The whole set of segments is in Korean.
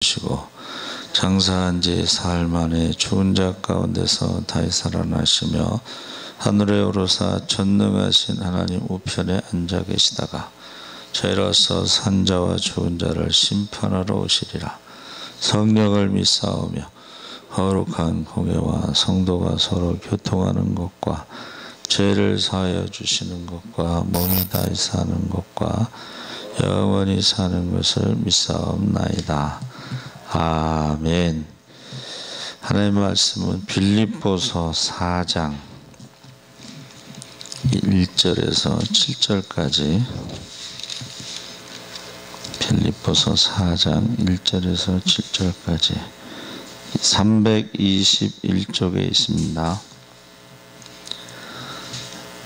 시고 장사한 지 사흘 만에 죽은 자 가운데서 다시 살아나시며 하늘에 오르사 전능하신 하나님 우편에 앉아 계시다가 저희로서 산자와 죽은 자를 심판하러 오시리라. 성령을 믿사오며 거룩한 공예와 성도가 서로 교통하는 것과 죄를 사하여 주시는 것과 몸이 다시 사는 것과 영원히 사는 것을 믿사옵나이다. 아멘. 하나님의 말씀은 빌립보서 4장 1절에서 7절까지, 빌립보서 4장 1절에서 7절까지 321쪽에 있습니다.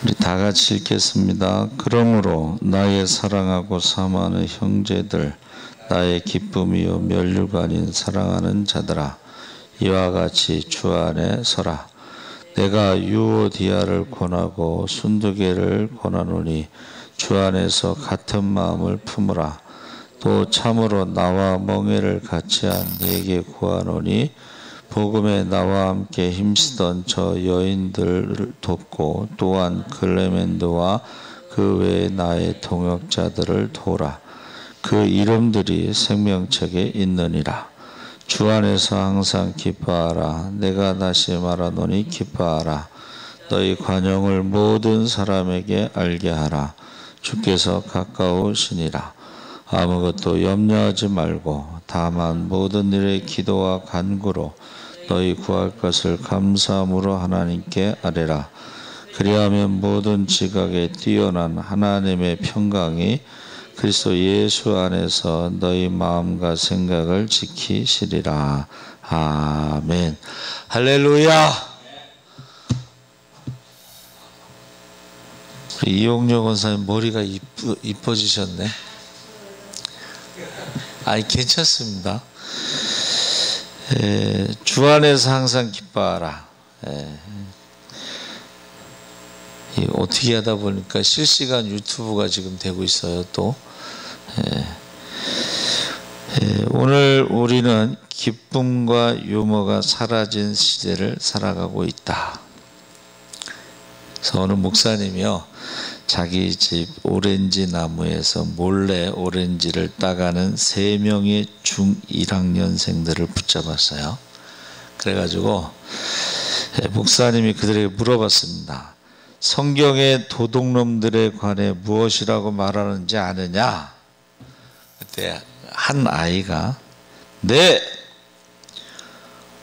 우리 다 같이 읽겠습니다. 그러므로 나의 사랑하고 사모하는 형제들, 나의 기쁨이요 면류관인 사랑하는 자들아, 이와 같이 주 안에 서라. 내가 유오디아를 권하고 순두개를 권하노니 주 안에서 같은 마음을 품으라. 또 참으로 나와 멍에를 같이 한 네게 구하노니 복음에 나와 함께 힘쓰던 저 여인들을 돕고 또한 클레멘도와 그 외의 나의 동역자들을 도우라. 그 이름들이 생명책에 있느니라. 주 안에서 항상 기뻐하라. 내가 다시 말하노니 기뻐하라. 너희 관용을 모든 사람에게 알게 하라. 주께서 가까우시니라. 아무것도 염려하지 말고 다만 모든 일에 기도와 간구로 너희 구할 것을 감사함으로 하나님께 아뢰라. 그리하면 모든 지각에 뛰어난 하나님의 평강이 그리스도 예수 안에서 너희 마음과 생각을 지키시리라. 아멘. 할렐루야. 우리 이용료 권사님 머리가 이뻐지셨네. 아니, 괜찮습니다. 주 안에서 항상 기뻐하라. 어떻게 하다 보니까 실시간 유튜브가 지금 되고 있어요. 또 오늘 우리는 기쁨과 유머가 사라진 시대를 살아가고 있다. 그래서 어느 목사님이요, 자기 집 오렌지 나무에서 몰래 오렌지를 따가는 3명의 중1학년생들을 붙잡았어요. 그래가지고 목사님이 그들에게 물어봤습니다. 성경의 도둑놈들에 관해 무엇이라고 말하는지 아느냐? 그때 한 아이가, 네,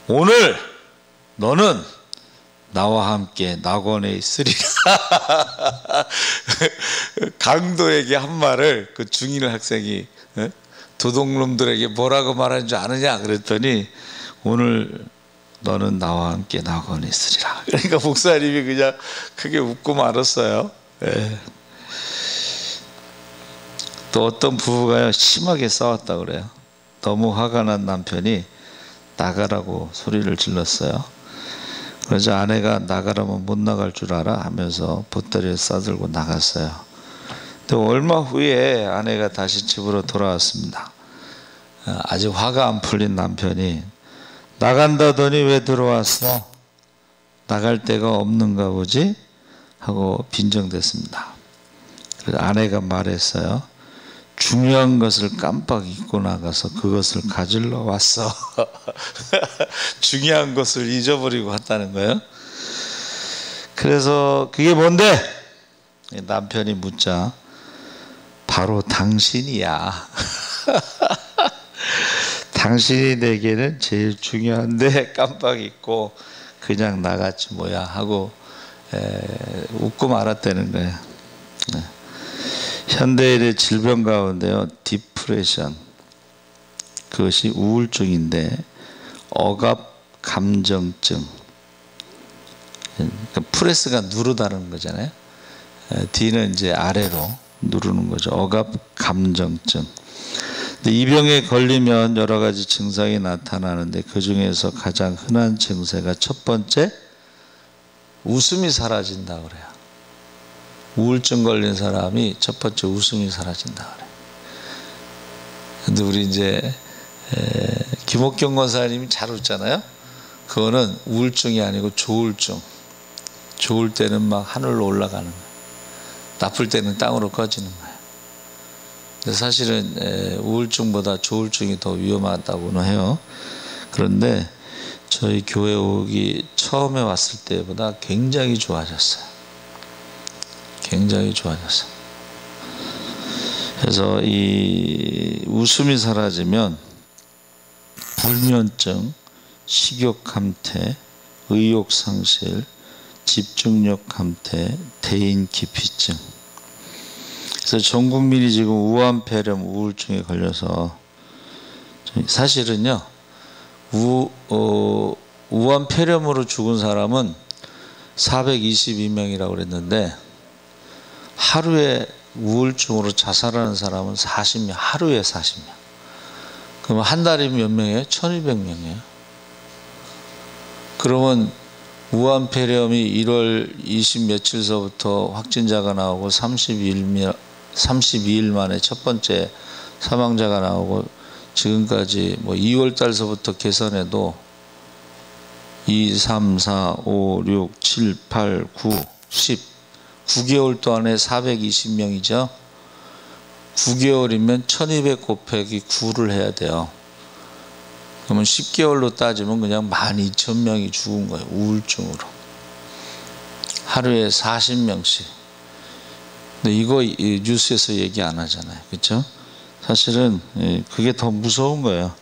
오늘 너는 나와 함께 낙원에 있으리라. 강도에게 한 말을 그 중1 학생이 도둑놈들에게 뭐라고 말하는지 아느냐 그랬더니, 오늘 너는 나와 함께 낙원에 있으리라. 그러니까 목사님이 그냥 크게 웃고 말았어요. 또 어떤 부부가요, 심하게 싸웠다 그래요. 너무 화가 난 남편이 나가라고 소리를 질렀어요. 그래서 아내가 나가라면 못 나갈 줄 알아 하면서 보따리를 싸들고 나갔어요. 근데 얼마 후에 아내가 다시 집으로 돌아왔습니다. 아직 화가 안 풀린 남편이, 나간다더니 왜 들어왔어? 나갈 데가 없는가 보지? 하고 빈정댔습니다. 그래서 아내가 말했어요. 중요한 것을 깜빡 잊고 나가서 그것을 가지러 왔어. 중요한 것을 잊어버리고 왔다는 거예요. 그래서 그게 뭔데? 남편이 묻자, 바로 당신이야. 당신이 내게는 제일 중요한데 깜빡 잊고 그냥 나갔지 뭐야 하고 웃고 말았다는 거예요. 현대인의 질병 가운데요, 디프레션, 그것이 우울증인데 억압 감정증, 그러니까 프레스가 누르다는 거잖아요. D는 이제 아래로 누르는 거죠. 억압 감정증. 근데 이 병에 걸리면 여러 가지 증상이 나타나는데 그 중에서 가장 흔한 증세가 첫 번째, 웃음이 사라진다 그래요. 우울증 걸린 사람이 첫 번째 웃음이 사라진다 그래요. 근데 우리 이제 김옥경 권사님이 잘 웃잖아요. 그거는 우울증이 아니고 조울증. 좋을 때는 막 하늘로 올라가는 거예요. 나쁠 때는 땅으로 꺼지는 거예요. 근데 사실은 우울증보다 조울증이 더 위험하다고는 해요. 그런데 저희 교회 오기 처음에 왔을 때보다 굉장히 좋아졌어요. 굉장히 좋아졌어요. 그래서 이 웃음이 사라지면 불면증, 식욕 감퇴, 의욕 상실, 집중력 감퇴, 대인 기피증. 그래서 전 국민이 지금 우한 폐렴 우울증에 걸려서 사실은요 우한 폐렴으로 죽은 사람은 422명이라고 그랬는데 하루에 우울증으로 자살하는 사람은 40명, 하루에 40명. 그러면 한 달이 몇 명이에요? 1200명이에요. 그러면 우한 폐렴이 1월 20 며칠서부터 확진자가 나오고 32일 만에 첫 번째 사망자가 나오고 지금까지 뭐 2월 달서부터 계산해도 2, 3, 4, 5, 6, 7, 8, 9, 10 9개월 동안에 420명이죠. 9개월이면 1200 곱하기 9를 해야 돼요. 그러면 10개월로 따지면 그냥 12,000명이 죽은 거예요. 우울증으로. 하루에 40명씩. 근데 이거 뉴스에서 얘기 안 하잖아요. 그렇죠? 사실은 그게 더 무서운 거예요.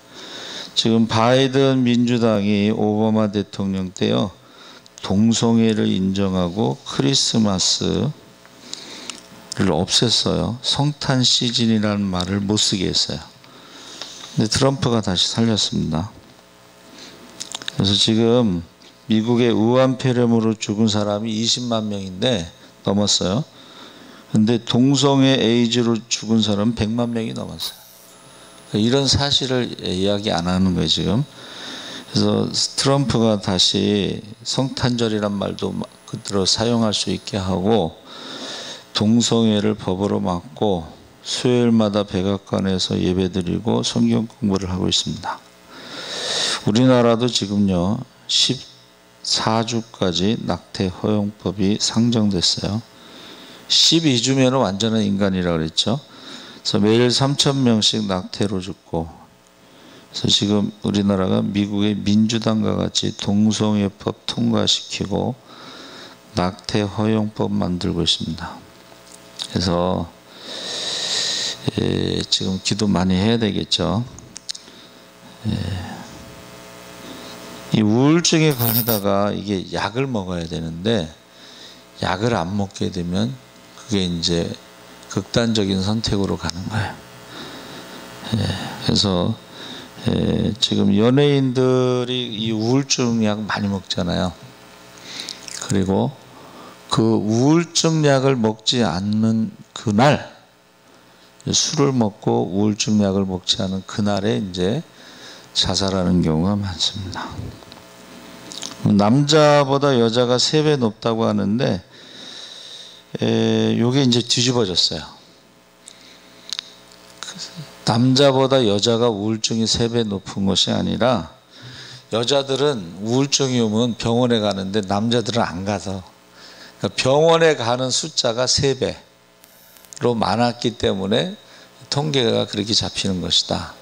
지금 바이든 민주당이 오바마 대통령 때요. 동성애를 인정하고 크리스마스를 없앴어요. 성탄 시즌이라는 말을 못 쓰게 했어요. 근데 트럼프가 다시 살렸습니다. 그래서 지금 미국의 우한 폐렴으로 죽은 사람이 20만 명인데 넘었어요. 근데 동성애 에이즈로 죽은 사람은 100만 명이 넘었어요. 이런 사실을 이야기 안 하는 거예요, 지금. 그래서 트럼프가 다시 성탄절이란 말도 그대로 사용할 수 있게 하고 동성애를 법으로 막고 수요일마다 백악관에서 예배드리고 성경 공부를 하고 있습니다. 우리나라도 지금요 14주까지 낙태 허용법이 상정됐어요. 12주면 완전한 인간이라고 그랬죠. 그래서 매일 3,000명씩 낙태로 죽고, 그래서 지금 우리나라가 미국의 민주당과 같이 동성애법 통과시키고 낙태 허용법 만들고 있습니다. 그래서 지금 기도 많이 해야 되겠죠. 이 우울증에 걸리다가 이게 약을 먹어야 되는데 약을 안 먹게 되면 그게 이제 극단적인 선택으로 가는 거예요. 그래서 지금 연예인들이 이 우울증 약 많이 먹잖아요. 그리고 그 우울증 약을 먹지 않는 그날, 술을 먹고 우울증 약을 먹지 않은 그날에 이제 자살하는 경우가 많습니다. 남자보다 여자가 3배 높다고 하는데 요게 이제 뒤집어졌어요. 남자보다 여자가 우울증이 3배 높은 것이 아니라 여자들은 우울증이 오면 병원에 가는데 남자들은 안 가서, 그러니까 병원에 가는 숫자가 3배로 많았기 때문에 통계가 그렇게 잡히는 것이다.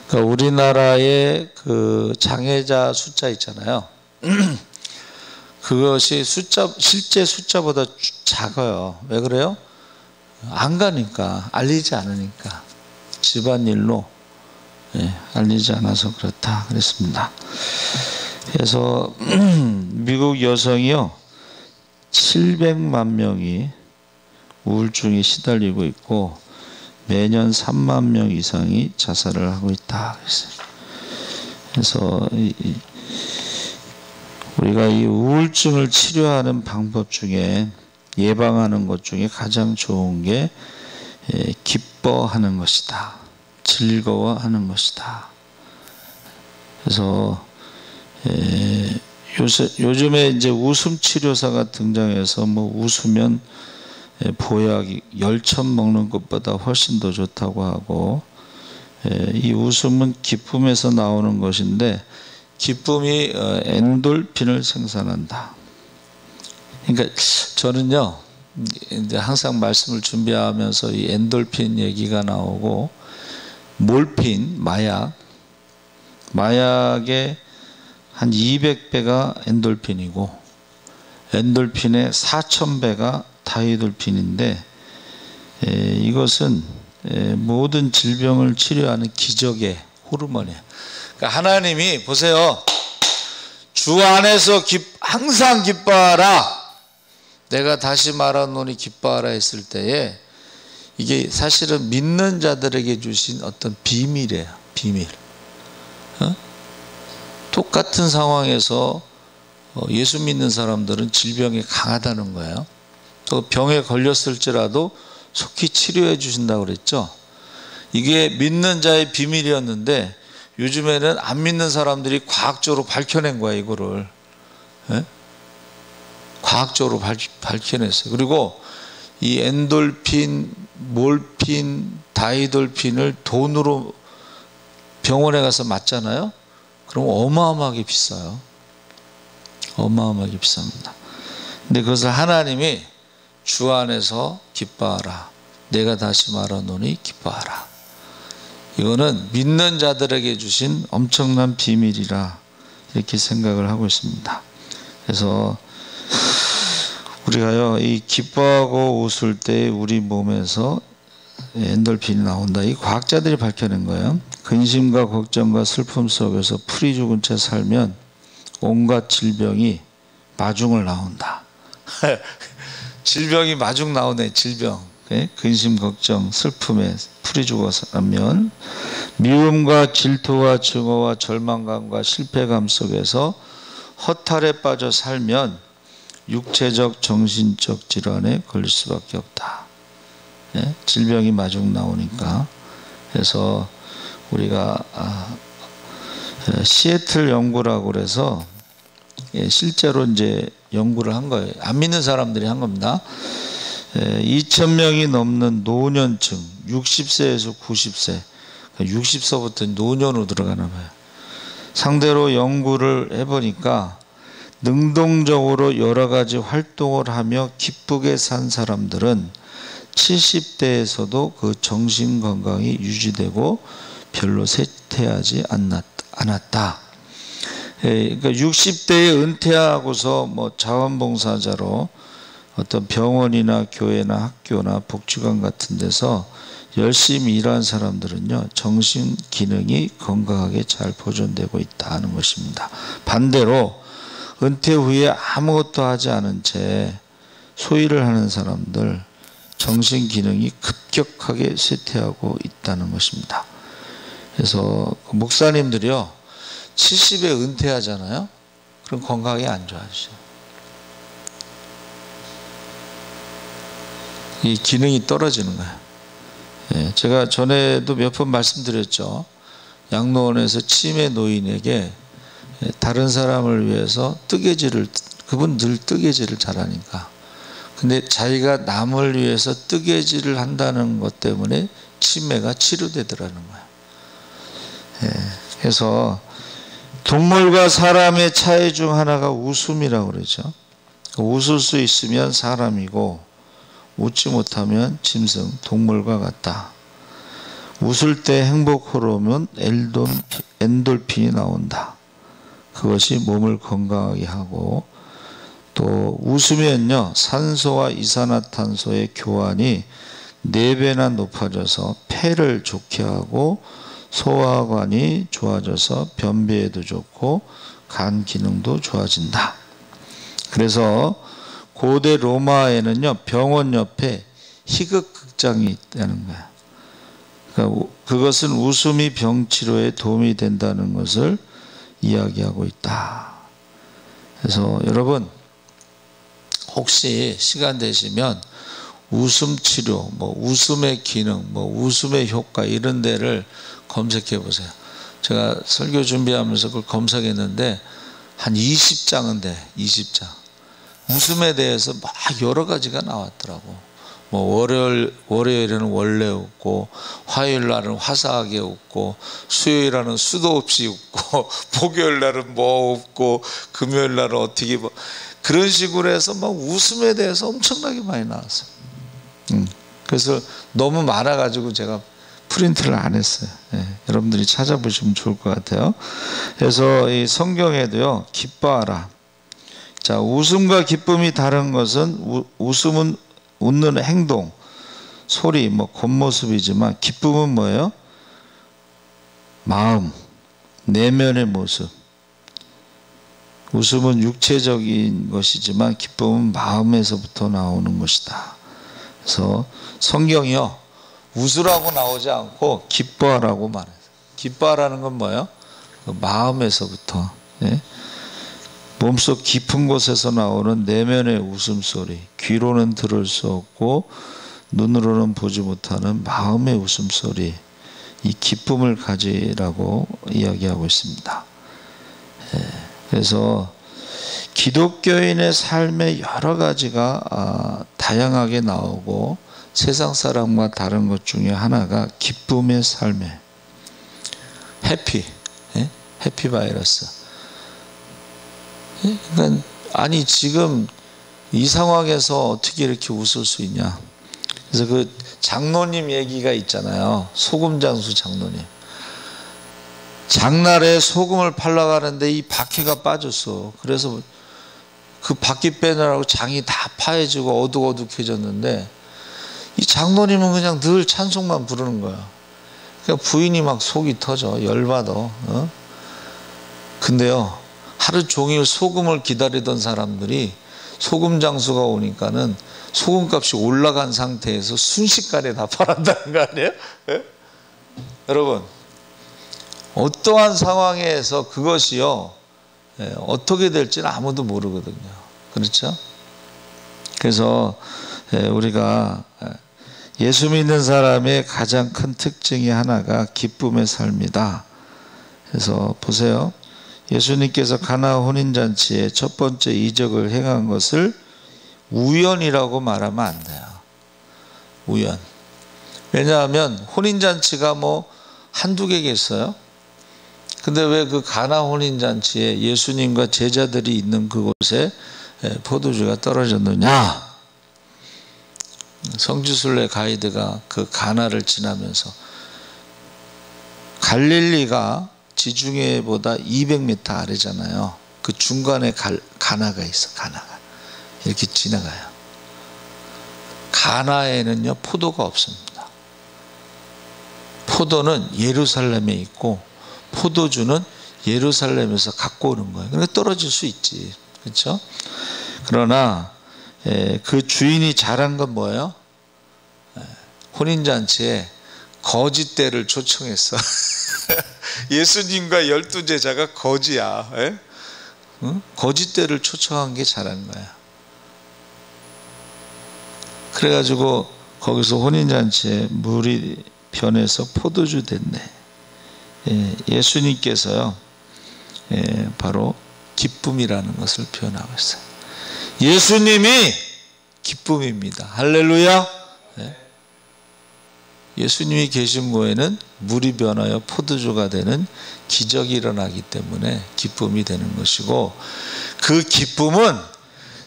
그러니까 우리나라의 그 장애자 숫자 있잖아요. 그것이 실제 숫자보다 작아요. 왜 그래요? 안 가니까, 알리지 않으니까. 집안일로 알리지 않아서 그렇다 그랬습니다. 그래서 미국 여성이요 700만 명이 우울증에 시달리고 있고 매년 3만 명 이상이 자살을 하고 있다 그랬어요. 그래서 우리가 이 우울증을 치료하는 방법 중에, 예방하는 것 중에 가장 좋은 게 기뻐하는 것이다. 즐거워하는 것이다. 그래서 요즘에 이제 웃음 치료사가 등장해서 뭐 웃으면 보약 10천 먹는 것보다 훨씬 더 좋다고 하고, 이 웃음은 기쁨에서 나오는 것인데 기쁨이 엔돌핀을 생산한다. 그러니까 저는요 이제 항상 말씀을 준비하면서 이 엔돌핀 얘기가 나오고 몰핀 마약의 한 200배가 엔돌핀이고 엔돌핀의 4000배가 다이돌핀인데 이것은 모든 질병을 치료하는 기적의 호르몬이에요. 그러니까 하나님이 보세요. 주 안에서 항상 기뻐하라. 내가 다시 말하노니 기뻐하라 했을 때에 이게 사실은 믿는 자들에게 주신 어떤 비밀이에요. 비밀. 똑같은 상황에서 예수 믿는 사람들은 질병이 강하다는 거예요. 또 병에 걸렸을지라도 속히 치료해 주신다고 그랬죠. 이게 믿는 자의 비밀이었는데 요즘에는 안 믿는 사람들이 과학적으로 밝혀낸 거야 이거를. 과학적으로 밝혀냈어요. 그리고 이 엔돌핀, 몰핀, 다이돌핀을 돈으로 병원에 가서 맞잖아요. 그럼 어마어마하게 비싸요. 어마어마하게 비쌉니다. 근데 그것을 하나님이 주 안에서 기뻐하라. 내가 다시 말하노니 기뻐하라. 이거는 믿는 자들에게 주신 엄청난 비밀이라 이렇게 생각을 하고 있습니다. 그래서 우리가요, 이 기뻐하고 웃을 때 우리 몸에서 엔돌핀이 나온다. 이 과학자들이 밝혀낸 거예요. 근심과 걱정과 슬픔 속에서 풀이 죽은 채 살면 온갖 질병이 마중을 나온다. 질병이 마중 나오네. 질병. 근심, 걱정, 슬픔에 풀이 죽어서 살면 미움과 질투와 증오와 절망감과 실패감 속에서 허탈에 빠져 살면 육체적, 정신적 질환에 걸릴 수밖에 없다. 질병이 마중 나오니까. 그래서 우리가 시애틀 연구라고 그래서 실제로 이제 연구를 한 거예요. 안 믿는 사람들이 한 겁니다. 2,000명이 넘는 노년층, 60세에서 90세, 60세부터 노년으로 들어가나 봐요. 상대로 연구를 해보니까 능동적으로 여러 가지 활동을 하며 기쁘게 산 사람들은 70대에서도 그 정신 건강이 유지되고 별로 쇠퇴하지 않았다. 그러니까 60대에 은퇴하고서 뭐 자원봉사자로 어떤 병원이나 교회나 학교나 복지관 같은 데서 열심히 일한 사람들은요, 정신 기능이 건강하게 잘 보존되고 있다는 것입니다. 반대로 은퇴 후에 아무것도 하지 않은 채 소일을 하는 사람들, 정신 기능이 급격하게 쇠퇴하고 있다는 것입니다. 그래서 목사님들이요, 70에 은퇴하잖아요. 그럼 건강이 안 좋아지죠. 이 기능이 떨어지는 거예요. 제가 전에도 몇 번 말씀드렸죠. 양로원에서 치매 노인에게 다른 사람을 위해서 그분 늘 뜨개질을 잘하니까. 근데 자기가 남을 위해서 뜨개질을 한다는 것 때문에 치매가 치료되더라는 거예요. 그래서 동물과 사람의 차이 중 하나가 웃음이라고 그러죠. 웃을 수 있으면 사람이고 웃지 못하면 짐승, 동물과 같다. 웃을 때 행복 호르몬 엔돌핀이 나온다. 그것이 몸을 건강하게 하고, 또 웃으면요, 산소와 이산화탄소의 교환이 4배나 높아져서 폐를 좋게 하고 소화관이 좋아져서 변비에도 좋고 간 기능도 좋아진다. 그래서 고대 로마에는요, 병원 옆에 희극극장이 있다는 거야. 그러니까 그것은 웃음이 병치료에 도움이 된다는 것을 이야기하고 있다. 그래서 여러분, 혹시 시간 되시면 웃음 치료, 뭐 웃음의 기능, 뭐 웃음의 효과 이런 데를 검색해 보세요. 제가 설교 준비하면서 그걸 검색했는데 한 20장은 돼. 20장. 웃음에 대해서 막 여러 가지가 나왔더라고. 뭐 월요일에는 원래 웃고, 화요일 날은 화사하게 웃고, 수요일 날은 수도 없이 웃고, 목요일 날은 뭐 웃고, 금요일 날은 어떻게 뭐 그런 식으로 해서 막 웃음에 대해서 엄청나게 많이 나왔어요. 그래서 너무 많아가지고 제가 프린트를 안 했어요. 여러분들이 찾아보시면 좋을 것 같아요. 그래서 이 성경에도요, 기뻐하라. 자, 웃음과 기쁨이 다른 것은 웃음은 웃는 행동, 소리, 뭐 겉모습이지만 기쁨은 뭐예요? 마음, 내면의 모습. 웃음은 육체적인 것이지만 기쁨은 마음에서부터 나오는 것이다. 그래서 성경이요, 웃으라고 나오지 않고 기뻐하라고 말해요. 기뻐하라는 건 뭐예요? 마음에서부터, 몸속 깊은 곳에서 나오는 내면의 웃음소리, 귀로는 들을 수 없고 눈으로는 보지 못하는 마음의 웃음소리, 이 기쁨을 가지라고 이야기하고 있습니다. 그래서 기독교인의 삶의 여러 가지가 다양하게 나오고, 세상 사람과 다른 것 중에 하나가 기쁨의 삶에 해피 바이러스. 그러니까 아니 지금 이 상황에서 어떻게 이렇게 웃을 수 있냐. 그래서 그 장로님 얘기가 있잖아요. 소금 장수 장로님. 장날에 소금을 팔러 가는데 이 바퀴가 빠졌어. 그래서 그 바퀴 빼느라고 장이 다 파해지고 어둑어둑해졌는데, 이 장로님은 그냥 늘 찬송만 부르는 거야. 그러니까 부인이 막 속이 터져, 열받아. 근데요, 하루 종일 소금을 기다리던 사람들이 소금 장수가 오니까는 소금값이 올라간 상태에서 순식간에 다 팔았다는 거 아니에요? 여러분, 어떠한 상황에서 그것이요, 어떻게 될지는 아무도 모르거든요. 그렇죠? 그래서 우리가 예수 믿는 사람의 가장 큰 특징이 하나가 기쁨의 삶이다. 그래서 보세요. 예수님께서 가나 혼인잔치에 첫 번째 이적을 행한 것을 우연이라고 말하면 안 돼요. 우연. 왜냐하면 혼인잔치가 뭐 한두 개겠어요? 근데 왜 그 가나 혼인잔치에 예수님과 제자들이 있는 그곳에 포도주가 떨어졌느냐? 성지순례 가이드가 그 가나를 지나면서, 갈릴리가 지중해보다 200m 아래잖아요. 그 중간에 가나가 있어. 가나가 이렇게 지나가요. 가나에는요 포도가 없습니다. 포도는 예루살렘에 있고 포도주는 예루살렘에서 갖고 오는 거예요. 그러니까 떨어질 수 있지, 그렇죠? 그러나 그 주인이 잘한 건 뭐예요? 혼인잔치에 거짓대를 초청했어. 예수님과 12제자가 거지야. 응? 거짓대를 초청한 게 잘한 거야. 그래가지고 거기서 혼인잔치에 물이 변해서 포도주 됐네. 예수님께서요, 바로 기쁨이라는 것을 표현하고 있어요. 예수님이 기쁨입니다. 할렐루야. 예수님이 계신 곳에는 물이 변하여 포도주가 되는 기적이 일어나기 때문에 기쁨이 되는 것이고, 그 기쁨은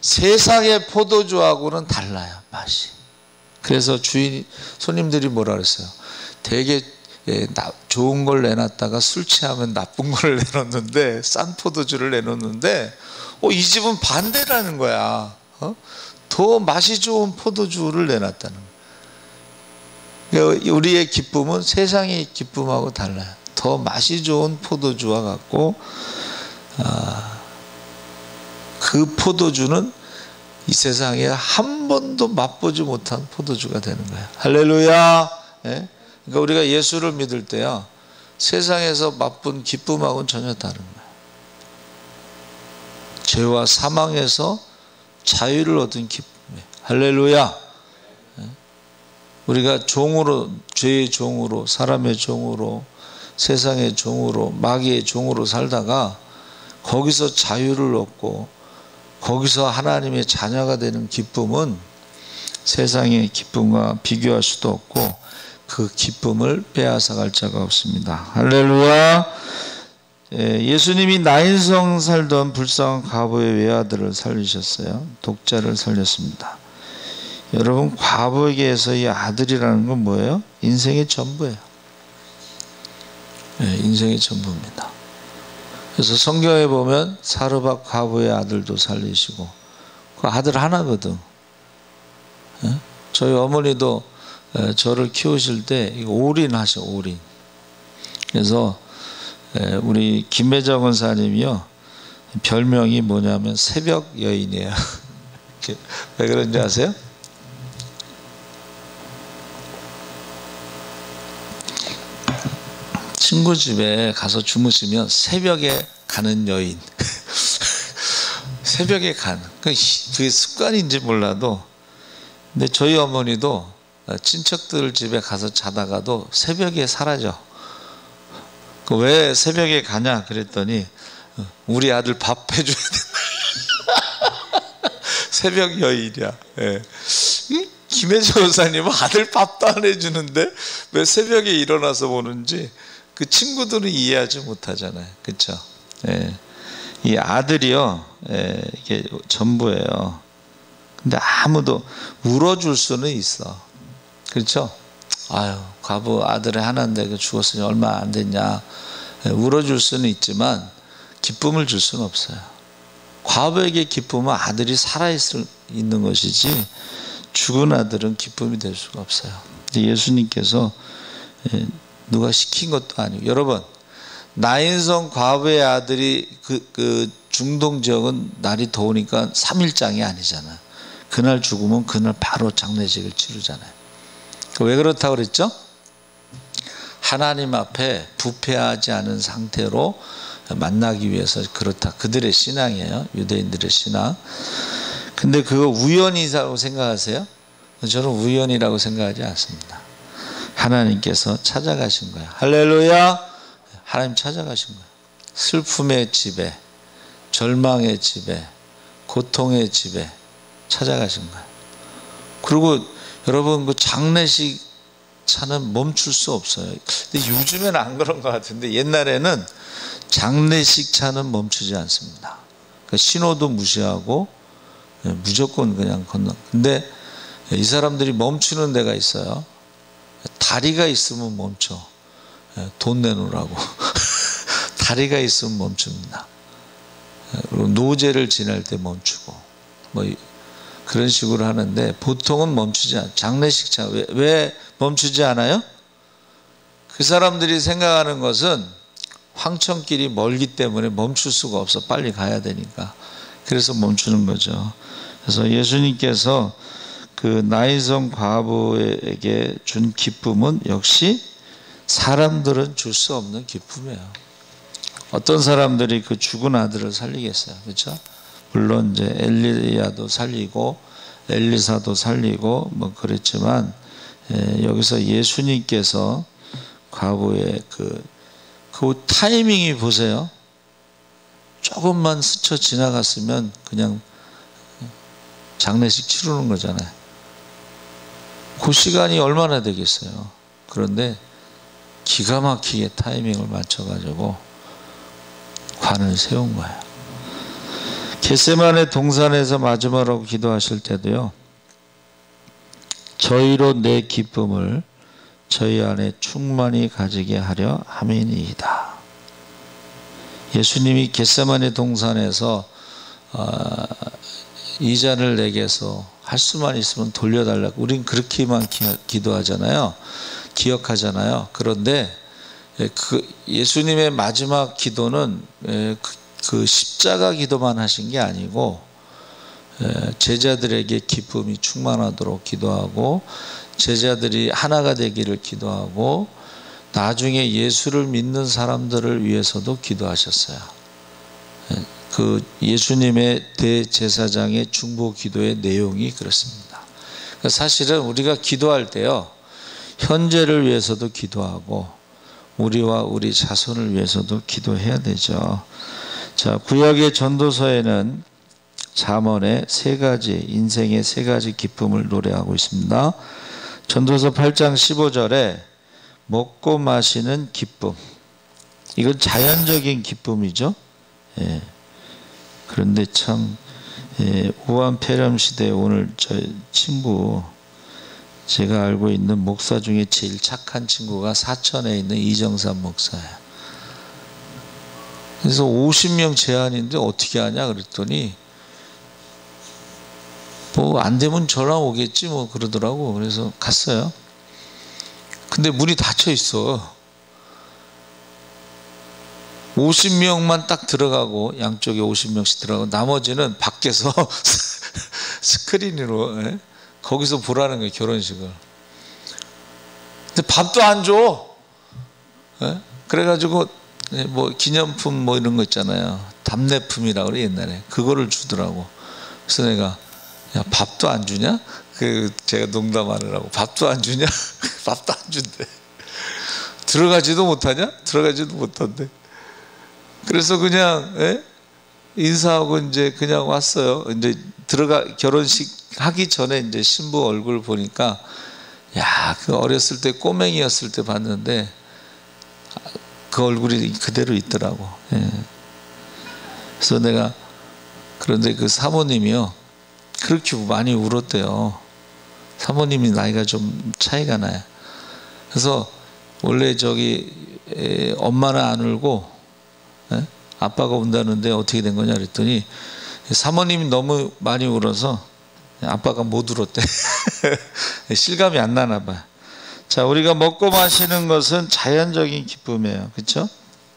세상의 포도주하고는 달라요, 맛이. 그래서 손님들이 뭐라 그랬어요? 되게 좋은 걸 내놨다가 술 취하면 나쁜 걸 내놓는데, 싼 포도주를 내놓는데, 이 집은 반대라는 거야. 더 맛이 좋은 포도주를 내놨다는 거야. 우리의 기쁨은 세상의 기쁨하고 달라요. 더 맛이 좋은 포도주와 같고, 그 포도주는 이 세상에 한 번도 맛보지 못한 포도주가 되는 거예요. 할렐루야. 그러니까 우리가 예수를 믿을 때요, 세상에서 맛본 기쁨하고는 전혀 다른 거예요. 죄와 사망에서 자유를 얻은 기쁨이에요. 할렐루야. 우리가 종으로, 죄의 종으로, 사람의 종으로, 세상의 종으로, 마귀의 종으로 살다가 거기서 자유를 얻고 거기서 하나님의 자녀가 되는 기쁨은 세상의 기쁨과 비교할 수도 없고 그 기쁨을 빼앗아갈 자가 없습니다. 할렐루야. 예수님이 나인성 살던 불쌍한 과부의 외아들을 살리셨어요. 독자를 살렸습니다. 여러분, 과부에게서 이 아들이라는 건 뭐예요? 인생의 전부예요. 인생의 전부입니다. 그래서 성경에 보면 사르밧 과부의 아들도 살리시고, 그 아들 하나거든. 저희 어머니도 저를 키우실 때 이거 올인하셔, 올인. 그래서 우리 김혜정 원사님이요, 별명이 뭐냐면 새벽 여인이에요. 왜 그런지 아세요? 친구 집에 가서 주무시면 새벽에 가는 여인. 새벽에 가는. 그게 습관인지 몰라도, 근데 저희 어머니도 친척들 집에 가서 자다가도 새벽에 사라져. 왜 새벽에 가냐 그랬더니 우리 아들 밥 해줘야 돼. 새벽 여인이야. 예. 김혜정 원사님은 아들 밥도 안 해주는데 왜 새벽에 일어나서 보는지 그 친구들은 이해하지 못하잖아요. 그렇죠? 예. 이 아들이요, 이게 전부예요. 근데 아무도 울어줄 수는 있어. 그렇죠? 아유, 과부 아들의 하나인데 죽었으니 얼마 안 됐냐. 울어줄 수는 있지만 기쁨을 줄 수는 없어요. 과부에게 기쁨은 아들이 살아있는 것이지 죽은 아들은 기쁨이 될 수가 없어요. 예수님께서 누가 시킨 것도 아니고, 여러분, 나인성 과부의 아들이 그 중동 지역은 날이 더우니까 3일장이 아니잖아요. 그날 죽으면 그날 바로 장례식을 치르잖아요. 왜 그렇다고 그랬죠? 하나님 앞에 부패하지 않은 상태로 만나기 위해서 그렇다. 그들의 신앙이에요. 유대인들의 신앙. 근데 그거 우연이라고 생각하세요? 저는 우연이라고 생각하지 않습니다. 하나님께서 찾아가신 거예요. 할렐루야. 하나님 찾아가신 거예요. 슬픔의 집에, 절망의 집에, 고통의 집에 찾아가신 거예요. 그리고 여러분, 그 장례식 차는 멈출 수 없어요. 근데 요즘에는 안 그런 것 같은데 옛날에는 장례식 차는 멈추지 않습니다. 그러니까 신호도 무시하고 무조건 그냥 건너. 근데 이 사람들이 멈추는 데가 있어요. 다리가 있으면 멈춰. 돈 내놓으라고. 다리가 있으면 멈춥니다. 그리고 노제를 지낼 때 멈추고 뭐 그런 식으로 하는데 보통은 멈추지 않아요. 장례식 차 왜 멈추지 않아요? 그 사람들이 생각하는 것은 황천길이 멀기 때문에 멈출 수가 없어. 빨리 가야 되니까. 그래서 멈추는 거죠. 그래서 예수님께서 그 나인성 과부에게 준 기쁨은 역시 사람들은 줄 수 없는 기쁨이에요. 어떤 사람들이 그 죽은 아들을 살리겠어요. 그렇죠? 물론 이제 엘리야도 살리고 엘리사도 살리고 뭐 그랬지만, 여기서 예수님께서 과부의 그 타이밍이 보세요. 조금만 스쳐 지나갔으면 그냥 장례식 치르는 거잖아요. 그 시간이 얼마나 되겠어요. 그런데 기가 막히게 타이밍을 맞춰가지고 관을 세운 거예요. 겟세마네 동산에서 마지막으로 기도하실 때도요, 저희로 내 기쁨을 저희 안에 충만히 가지게 하려 함이니이다. 예수님이 겟세마네 동산에서 이 잔을 내게서 할 수만 있으면 돌려달라고, 우린 그렇게만 기도하잖아요. 기억하잖아요. 그런데 그 예수님의 마지막 기도는 그 십자가 기도만 하신 게 아니고 제자들에게 기쁨이 충만하도록 기도하고 제자들이 하나가 되기를 기도하고 나중에 예수를 믿는 사람들을 위해서도 기도하셨어요. 그 예수님의 대제사장의 중보 기도의 내용이 그렇습니다. 사실은 우리가 기도할 때요, 현재를 위해서도 기도하고 우리와 우리 자손을 위해서도 기도해야 되죠. 자, 구약의 전도서에는 잠언의 세 가지, 인생의 세 가지 기쁨을 노래하고 있습니다. 전도서 8장 15절에 먹고 마시는 기쁨, 이건 자연적인 기쁨이죠. 예. 그런데 참 우한 폐렴 시대에 오늘 저 친구, 제가 알고 있는 목사 중에 제일 착한 친구가 사천에 있는 이정삼 목사예요. 그래서 50명 제한인데 어떻게 하냐 그랬더니 뭐 안 되면 전화 오겠지 뭐 그러더라고. 그래서 갔어요. 근데 문이 닫혀 있어. 50명만 딱 들어가고, 양쪽에 50명씩 들어가고, 나머지는 밖에서 스크린으로 거기서 보라는 거예요, 결혼식을. 근데 밥도 안 줘. 그래가지고 뭐 기념품 뭐 이런 거 있잖아요, 답례품이라고 그래 옛날에. 그거를 주더라고. 그래서 내가, 야 밥도 안 주냐? 제가 농담하느라고, 밥도 안 주냐? 밥도 안 준대. 들어가지도 못하냐? 들어가지도 못한대. 그래서 그냥 인사하고 이제 그냥 왔어요. 이제 결혼식 하기 전에 이제 신부 얼굴 보니까, 야, 그 어렸을 때 꼬맹이였을 때 봤는데 그 얼굴이 그대로 있더라고. 그래서 내가, 그런데 그 사모님이요, 그렇게 많이 울었대요. 사모님이 나이가 좀 차이가 나요. 그래서 원래 엄마는 안 울고 아빠가 운다는데 어떻게 된 거냐 그랬더니, 사모님이 너무 많이 울어서 아빠가 못 울었대. 실감이 안 나나 봐. 자, 우리가 먹고 마시는 것은 자연적인 기쁨이에요. 그렇죠?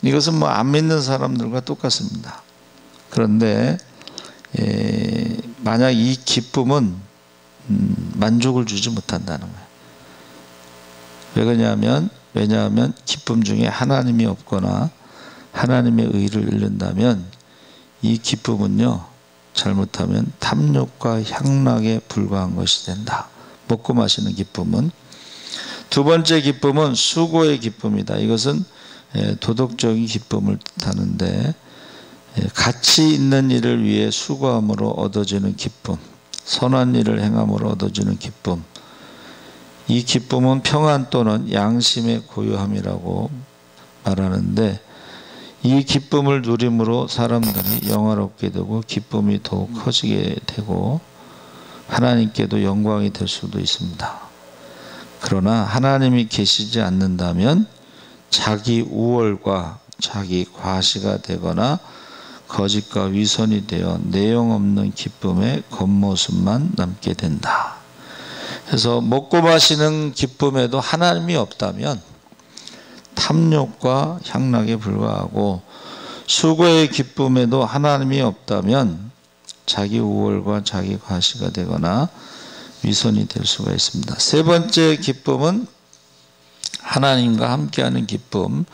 이것은 뭐 안 믿는 사람들과 똑같습니다. 그런데 만약 이 기쁨은 만족을 주지 못한다는 거예요. 왜 그러냐면, 왜냐하면 기쁨 중에 하나님이 없거나 하나님의 의를 잃는다면 이 기쁨은요, 잘못하면 탐욕과 향락에 불과한 것이 된다. 먹고 마시는 기쁨은. 두 번째 기쁨은 수고의 기쁨이다. 이것은 도덕적인 기쁨을 뜻하는데, 가치 있는 일을 위해 수고함으로 얻어지는 기쁨, 선한 일을 행함으로 얻어지는 기쁨. 이 기쁨은 평안 또는 양심의 고요함이라고 말하는데, 이 기쁨을 누림으로 사람들이 영화롭게 되고 기쁨이 더욱 커지게 되고 하나님께도 영광이 될 수도 있습니다. 그러나 하나님이 계시지 않는다면 자기 우월과 자기 과시가 되거나 거짓과 위선이 되어 내용 없는 기쁨의 겉모습만 남게 된다. 그래서 먹고 마시는 기쁨에도 하나님이 없다면 탐욕과 향락에 불과하고, 수고의 기쁨에도 하나님이 없다면 자기 우월과 자기 과시가 되거나 위선이 될 수가 있습니다. 세 번째 기쁨은 하나님과 함께하는 기쁨,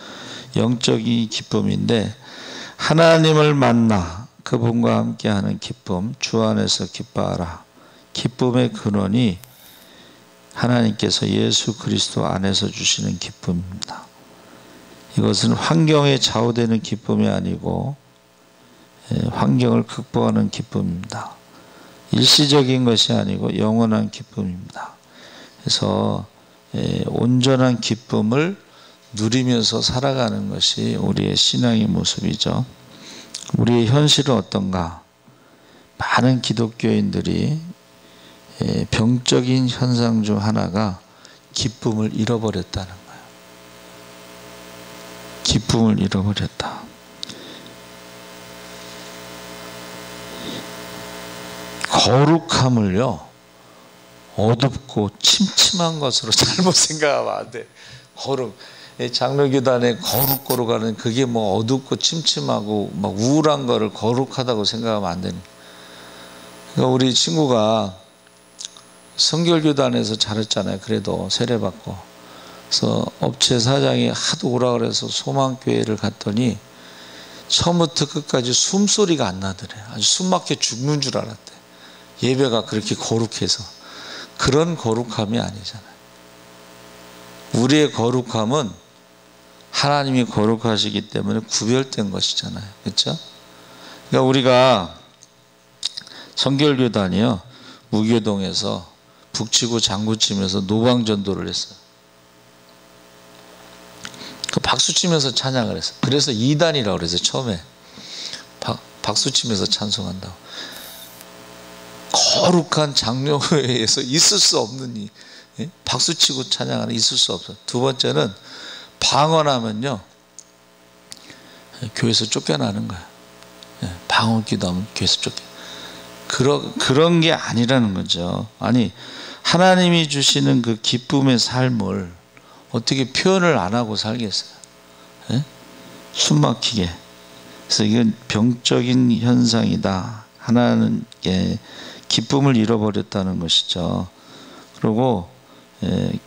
영적인 기쁨인데, 하나님을 만나 그분과 함께하는 기쁨, 주 안에서 기뻐하라. 기쁨의 근원이 하나님께서 예수 그리스도 안에서 주시는 기쁨입니다. 이것은 환경에 좌우되는 기쁨이 아니고 환경을 극복하는 기쁨입니다. 일시적인 것이 아니고 영원한 기쁨입니다. 그래서 온전한 기쁨을 누리면서 살아가는 것이 우리의 신앙의 모습이죠. 우리의 현실은 어떤가? 많은 기독교인들이 병적인 현상 중 하나가 기쁨을 잃어버렸다는 거예요. 기쁨을 잃어버렸다. 거룩함을요, 어둡고 침침한 것으로 잘못 생각하면 안 돼. 장로교단에 거룩하는 그게 뭐 어둡고 침침하고 막 우울한 거를 거룩하다고 생각하면 안 되는. 그러니까 우리 친구가 성결교단에서 자랐잖아요. 그래도 세례받고. 그래서 업체 사장이 하도 오라 그래서 소망교회를 갔더니 처음부터 끝까지 숨소리가 안 나더래. 아주 숨막혀 죽는 줄 알았대. 예배가 그렇게 거룩해서. 그런 거룩함이 아니잖아요. 우리의 거룩함은 하나님이 거룩하시기 때문에 구별된 것이잖아요. 그렇죠? 그러니까 우리가 성결교단이요, 무교동에서 북치고 장구치면서 노방전도를 했어요. 그 박수치면서 찬양을 했어요. 그래서 이단이라고 그랬어요. 처음에 박수치면서 찬송한다고. 거룩한 장로회에서 있을 수 없는 이 박수치고 찬양하는, 있을 수 없어요. 두 번째는 방언하면요 교회에서 쫓겨나는 거예요. 방언 기도하면 교회에서 그런 게 아니라는 거죠. 아니, 하나님이 주시는 그 기쁨의 삶을 어떻게 표현을 안 하고 살겠어요? 숨 막히게. 그래서 이건 병적인 현상이다. 하나는 기쁨을 잃어버렸다는 것이죠. 그리고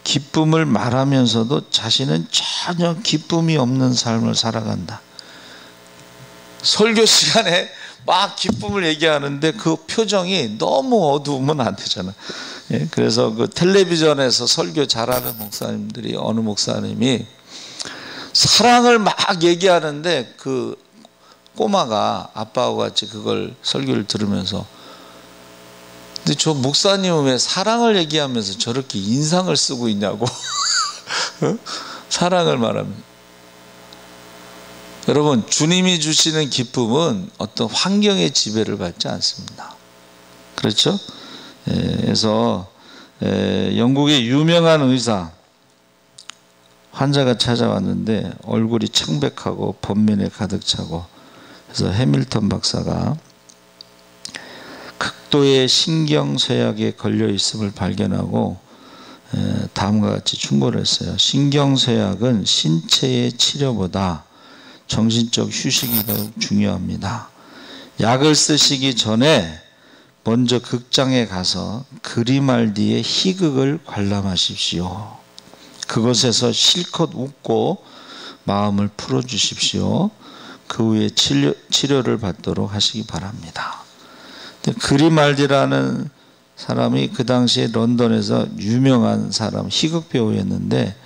기쁨을 말하면서도 자신은 전혀 기쁨이 없는 삶을 살아간다. 설교 시간에 막 기쁨을 얘기하는데 그 표정이 너무 어두우면 안 되잖아. 그래서 그 텔레비전에서 설교 잘하는 목사님들이, 어느 목사님이 사랑을 막 얘기하는데 그 꼬마가 아빠하고 같이 그걸 설교를 들으면서, 근데 저 목사님은 왜 사랑을 얘기하면서 저렇게 인상을 쓰고 있냐고. 사랑을 말하면. 여러분, 주님이 주시는 기쁨은 어떤 환경의 지배를 받지 않습니다. 그렇죠? 그래서 영국의 유명한 의사, 환자가 찾아왔는데 얼굴이 창백하고 번민에 가득 차고, 그래서 해밀턴 박사가 극도의 신경쇠약에 걸려 있음을 발견하고 다음과 같이 충고를 했어요. 신경쇠약은 신체의 치료보다 정신적 휴식이 더욱 중요합니다. 약을 쓰시기 전에 먼저 극장에 가서 그리말디의 희극을 관람하십시오. 그것에서 실컷 웃고 마음을 풀어주십시오. 그 후에 치료를 받도록 하시기 바랍니다. 그리말디라는 사람이 그 당시에 런던에서 유명한 사람, 희극 배우였는데,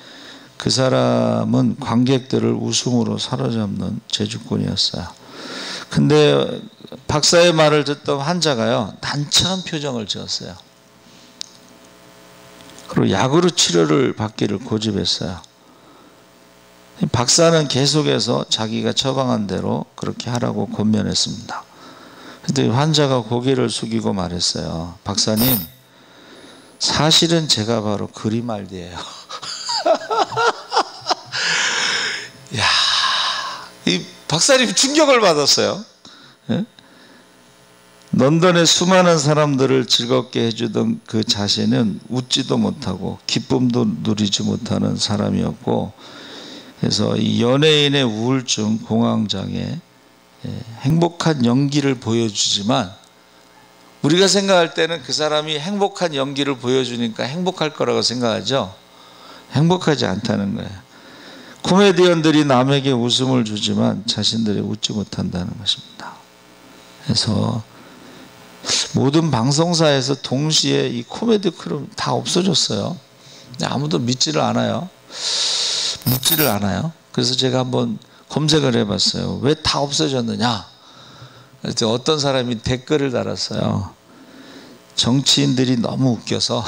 그 사람은 관객들을 웃음으로 사로잡는 재주꾼이었어요. 근데 박사의 말을 듣던 환자가요, 난처한 표정을 지었어요. 그리고 약으로 치료를 받기를 고집했어요. 박사는 계속해서 자기가 처방한 대로 그렇게 하라고 권면했습니다. 근데 환자가 고개를 숙이고 말했어요. 박사님, 사실은 제가 바로 그리말디예요. 야, 이 박사님 충격을 받았어요. 런던의 수많은 사람들을 즐겁게 해주던 그 자신은 웃지도 못하고 기쁨도 누리지 못하는 사람이었고, 그래서 이 연예인의 우울증, 공황장애, 행복한 연기를 보여주지만 우리가 생각할 때는 그 사람이 행복한 연기를 보여주니까 행복할 거라고 생각하죠. 행복하지 않다는 거예요. 코미디언들이 남에게 웃음을 주지만 자신들이 웃지 못한다는 것입니다. 그래서 모든 방송사에서 동시에 이 코미디 크루 다 없어졌어요. 아무도 믿지를 않아요. 묻지를 않아요. 그래서 제가 한번 검색을 해봤어요. 왜 다 없어졌느냐? 그래서 어떤 사람이 댓글을 달았어요. 정치인들이 너무 웃겨서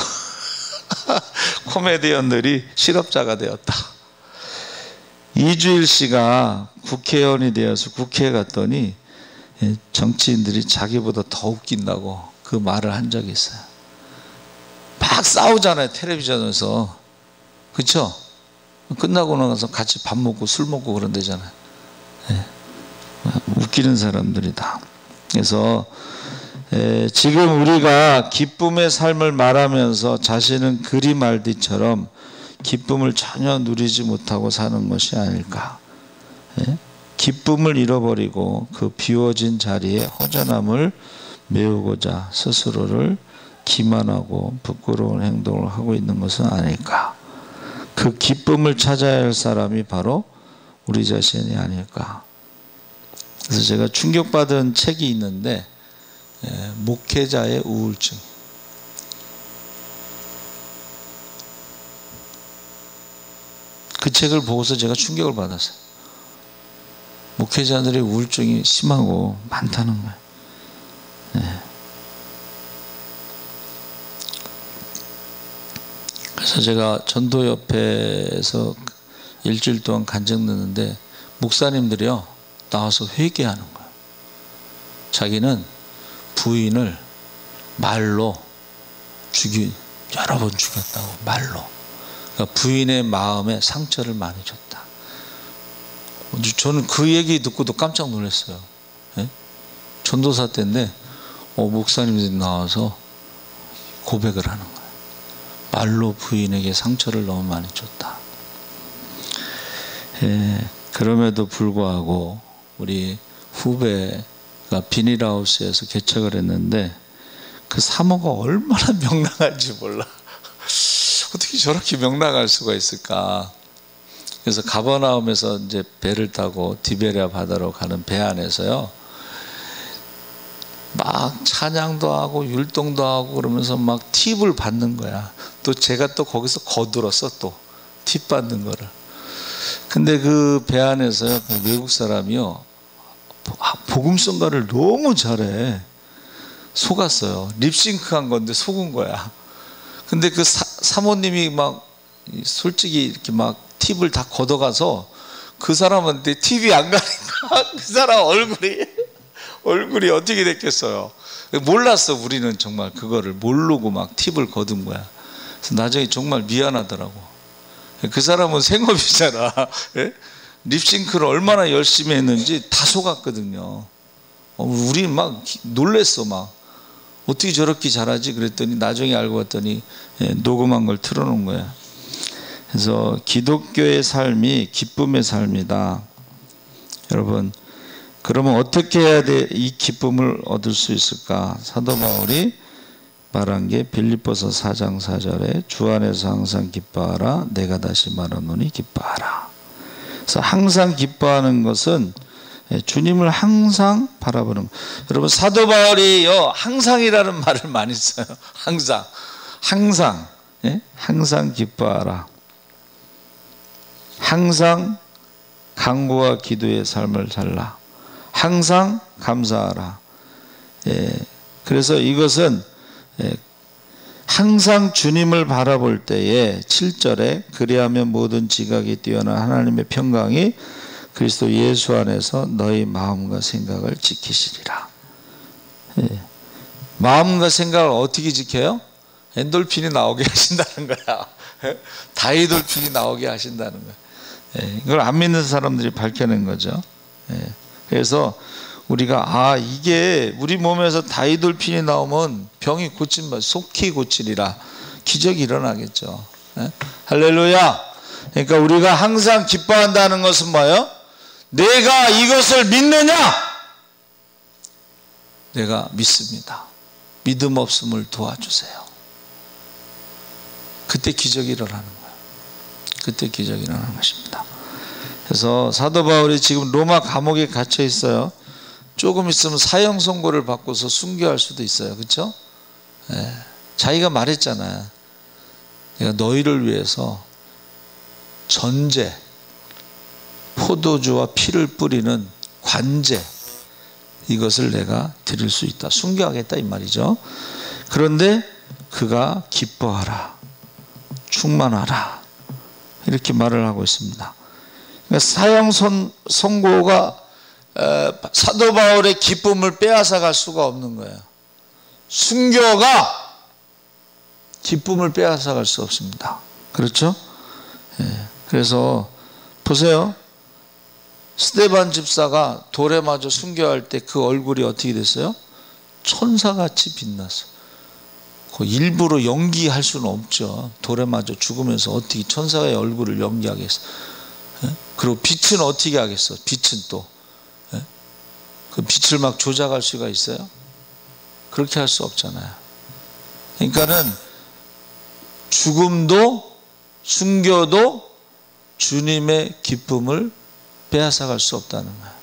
코미디언들이 실업자가 되었다. 이주일 씨가 국회의원이 되어서 국회에 갔더니 정치인들이 자기보다 더 웃긴다고 그 말을 한 적이 있어요. 막 싸우잖아요, 텔레비전에서. 그렇죠? 끝나고 나서 같이 밥 먹고 술 먹고 그런 데잖아요. 웃기는 사람들이다. 그래서 지금 우리가 기쁨의 삶을 말하면서 자신은 그리말디처럼 기쁨을 전혀 누리지 못하고 사는 것이 아닐까. 기쁨을 잃어버리고 그 비워진 자리에 허전함을 메우고자 스스로를 기만하고 부끄러운 행동을 하고 있는 것은 아닐까. 그 기쁨을 찾아야 할 사람이 바로 우리 자신이 아닐까. 그래서 제가 충격받은 책이 있는데, 목회자의 우울증. 그 책을 보고서 제가 충격을 받았어요. 목회자들의 우울증이 심하고 많다는 거예요. 그래서 제가 전도협회에서 일주일 동안 간증 듣는데 목사님들이요 나와서 회개하는 거예요. 자기는 부인을 말로 여러 번 죽였다고, 말로. 그러니까 부인의 마음에 상처를 많이 줬다. 저는 그 얘기 듣고도 깜짝 놀랐어요. 예? 전도사 때인데 목사님들이 나와서 고백을 하는 거예요. 말로 부인에게 상처를 너무 많이 줬다. 예, 그럼에도 불구하고 우리 후배가 비닐하우스에서 개척을 했는데 그 사모가 얼마나 명랑한지 몰라. 어떻게 저렇게 명랑할 수가 있을까. 그래서 가버나움에서 이제 배를 타고 디베랴 바다로 가는 배 안에서요 막 찬양도 하고 율동도 하고 그러면서 막 팁을 받는 거야. 또 제가 또 거기서 거들었어, 또 팁 받는 거를. 근데 그 배 안에서요 그 외국 사람이요 복음성가를 너무 잘해. 속았어요. 립싱크한 건데 속은 거야. 근데 그 사모님이 막 솔직히 이렇게 막 팁을 다 걷어가서 그 사람한테 팁이 안 가니까 그 사람 얼굴이 어떻게 됐겠어요. 몰랐어. 우리는 정말 그거를 모르고 막 팁을 거둔 거야. 그래서 나중에 정말 미안하더라고. 그 사람은 생업이잖아. 예? 립싱크를 얼마나 열심히 했는지 다 속았거든요. 우리 막 놀랬어. 막 어떻게 저렇게 잘하지 그랬더니 나중에 알고 봤더니 녹음한 걸 틀어놓은 거야. 그래서 기독교의 삶이 기쁨의 삶이다. 여러분, 그러면 어떻게 해야 돼? 이 기쁨을 얻을 수 있을까? 사도 바울이 말한 게 빌립보서 4장 4절에 주 안에서 항상 기뻐하라. 내가 다시 말하노니 기뻐하라. 그래서 항상 기뻐하는 것은 주님을 항상 바라보는 것. 여러분, 사도 바울이요 항상이라는 말을 많이 써요. 항상 항상 기뻐하라. 항상 간구와 기도의 삶을 살라. 항상 감사하라. 그래서 이것은 항상 주님을 바라볼 때에 7절에 그리하면 모든 지각이 뛰어난 하나님의 평강이 그리스도 예수 안에서 너희 마음과 생각을 지키시리라. 마음과 생각을 어떻게 지켜요? 엔돌핀이 나오게 하신다는 거야. 다이돌핀이 나오게 하신다는 거야. 이걸 안 믿는 사람들이 밝혀낸 거죠. 그래서 우리가 이게 우리 몸에서 다이돌핀이 나오면 병이 고친다, 속히 고치리라. 기적이 일어나겠죠. 할렐루야. 그러니까 우리가 항상 기뻐한다는 것은 뭐예요? 내가 이것을 믿느냐? 내가 믿습니다. 믿음 없음을 도와주세요. 그때 기적이 일어나는 거예요. 그때 기적이 일어나는 것입니다. 그래서 사도 바울이 지금 로마 감옥에 갇혀 있어요. 조금 있으면 사형 선고를 받고서 순교할 수도 있어요. 그렇죠? 자기가 말했잖아요. 내가 너희를 위해서 전제, 포도주와 피를 뿌리는 관제, 이것을 내가 드릴 수 있다. 순교하겠다 이 말이죠. 그런데 그가 기뻐하라, 충만하라, 이렇게 말을 하고 있습니다. 그러니까 사형 선고가 사도 바울의 기쁨을 빼앗아 갈 수가 없는 거예요. 순교가 기쁨을 빼앗아 갈 수 없습니다. 그렇죠? 그래서 보세요. 스데반 집사가 돌에 맞아 순교할 때 그 얼굴이 어떻게 됐어요? 천사같이 빛났어. 일부러 연기할 수는 없죠. 돌에 맞아 죽으면서 어떻게 천사의 얼굴을 연기하겠어. 그리고 빛은 어떻게 하겠어? 빛은 또 그 빛을 막 조작할 수가 있어요? 그렇게 할 수 없잖아요. 그러니까는 죽음도 순교도 주님의 기쁨을 빼앗아갈 수 없다는 거예요.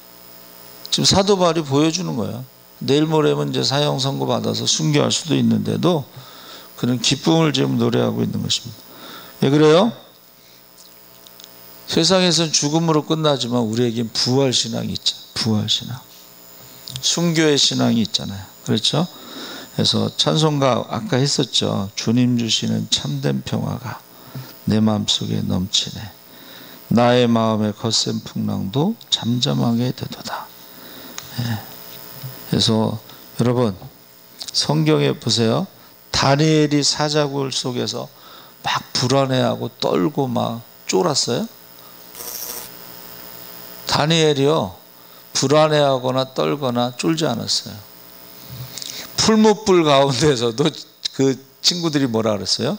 지금 사도 바울이 보여주는 거예요. 내일 모레면 이제 사형 선고 받아서 순교할 수도 있는데도 그는 기쁨을 지금 노래하고 있는 것입니다. 왜 그래요? 세상에서는 죽음으로 끝나지만 우리에겐 부활 신앙이 있죠. 부활 신앙. 순교의 신앙이 있잖아요. 그렇죠? 그래서 찬송가 아까 했었죠. 주님 주시는 참된 평화가 내 마음속에 넘치네. 나의 마음의 거센 풍랑도 잠잠하게 되도다. 그래서 여러분 성경에 보세요. 다니엘이 사자굴 속에서 막 불안해하고 떨고 막 쫄았어요? 다니엘이요 불안해하거나 떨거나 쫄지 않았어요. 풀무불 가운데서도 그 친구들이 뭐라 그랬어요?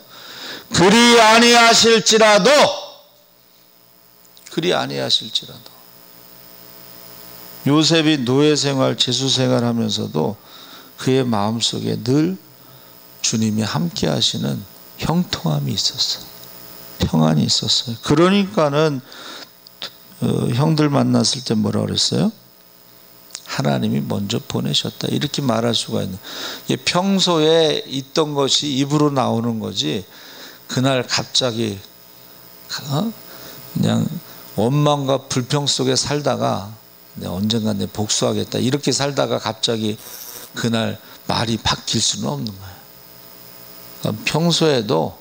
그리 아니하실지라도, 그리 아니하실지라도. 요셉이 노예 생활, 제수 생활 하면서도 그의 마음속에 늘 주님이 함께 하시는 형통함이 있었어요. 평안이 있었어요. 그러니까는 형들 만났을 때 뭐라 그랬어요? 하나님이 먼저 보내셨다. 이렇게 말할 수가 있는. 평소에 있던 것이 입으로 나오는 거지 그날 갑자기 그냥 원망과 불평 속에 살다가 언젠가 내 복수하겠다 이렇게 살다가 갑자기 그날 말이 바뀔 수는 없는 거예요. 그러니까 평소에도